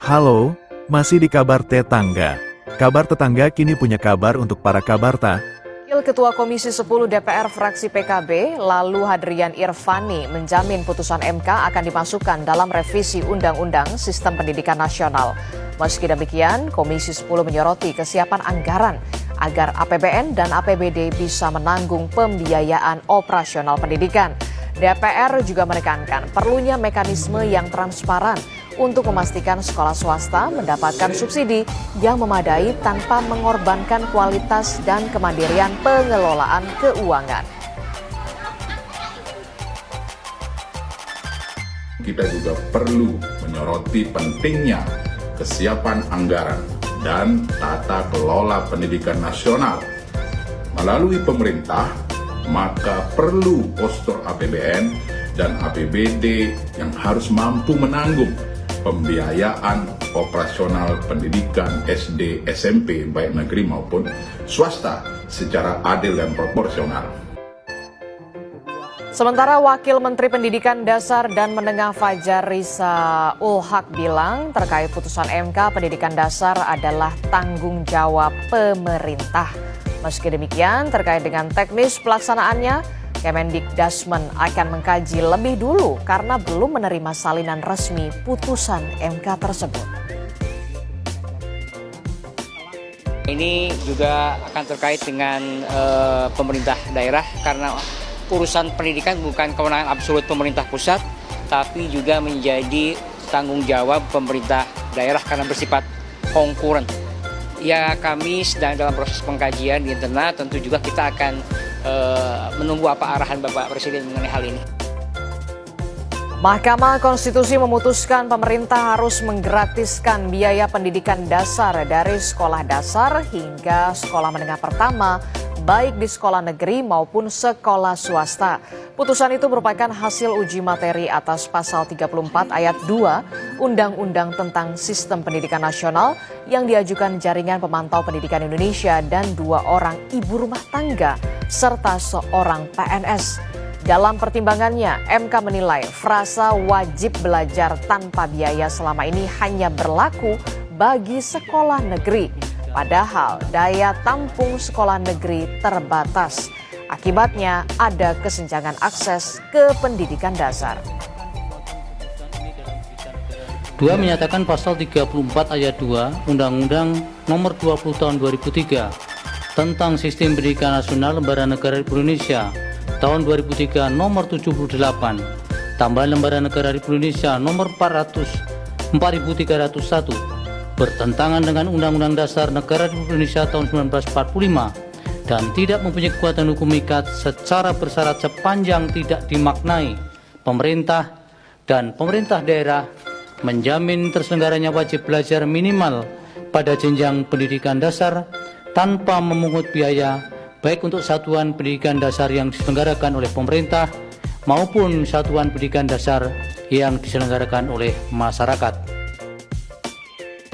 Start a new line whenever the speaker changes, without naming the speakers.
Halo, masih di Kabar Tetangga. Kabar Tetangga kini punya kabar untuk para kabarta.
Wakil Ketua Komisi 10 DPR fraksi PKB, lalu Hadrian Irvani, menjamin putusan MK akan dimasukkan dalam revisi Undang-Undang Sistem Pendidikan Nasional. Meski demikian, Komisi 10 menyoroti kesiapan anggaran agar APBN dan APBD bisa menanggung pembiayaan operasional pendidikan. DPR juga menekankan perlunya mekanisme yang transparan untuk memastikan sekolah swasta mendapatkan subsidi yang memadai tanpa mengorbankan kualitas dan kemandirian pengelolaan keuangan.
Kita juga perlu menyoroti pentingnya kesiapan anggaran dan tata kelola pendidikan nasional. Melalui pemerintah, maka perlu postur APBN dan APBD yang harus mampu menanggung pembiayaan operasional pendidikan SD, SMP, baik negeri maupun swasta secara adil dan proporsional.
Sementara Wakil Menteri Pendidikan Dasar dan Menengah Fajar Risa Ulhaq bilang terkait putusan MK Pendidikan Dasar adalah tanggung jawab pemerintah. Meski demikian, terkait dengan teknis pelaksanaannya, Kemendikdasmen akan mengkaji lebih dulu karena belum menerima salinan resmi putusan MK tersebut.
Ini juga akan terkait dengan pemerintah daerah karena urusan pendidikan bukan kewenangan absolut pemerintah pusat, tapi juga menjadi tanggung jawab pemerintah daerah karena bersifat konkuren. Ya, kami sedang dalam proses pengkajian di internal, tentu juga kita akan menunggu apa arahan Bapak Presiden mengenai hal ini.
Mahkamah Konstitusi memutuskan pemerintah harus menggratiskan biaya pendidikan dasar dari sekolah dasar hingga sekolah menengah pertama, baik di sekolah negeri maupun sekolah swasta. Putusan itu merupakan hasil uji materi atas pasal 34 ayat 2 Undang-Undang tentang Sistem Pendidikan Nasional yang diajukan Jaringan Pemantau Pendidikan Indonesia dan 2 orang ibu rumah tangga serta seorang PNS. Dalam pertimbangannya, MK menilai frasa wajib belajar tanpa biaya selama ini hanya berlaku bagi sekolah negeri. Padahal daya tampung sekolah negeri terbatas. Akibatnya ada kesenjangan akses ke pendidikan dasar.
2 menyatakan pasal 34 ayat 2 Undang-Undang Nomor 20 Tahun 2003 tentang Sistem Pendidikan Nasional Lembaga Negara Republik Indonesia Tahun 2003 Nomor 78 tambahan Lembaga Negara Republik Indonesia Nomor 4301 bertentangan dengan Undang-Undang Dasar Negara Republik Indonesia tahun 1945 dan tidak mempunyai kekuatan hukum ikat secara bersyarat sepanjang tidak dimaknai pemerintah dan pemerintah daerah menjamin terselenggaranya wajib belajar minimal pada jenjang pendidikan dasar tanpa memungut biaya baik untuk satuan pendidikan dasar yang diselenggarakan oleh pemerintah maupun satuan pendidikan dasar yang diselenggarakan oleh masyarakat.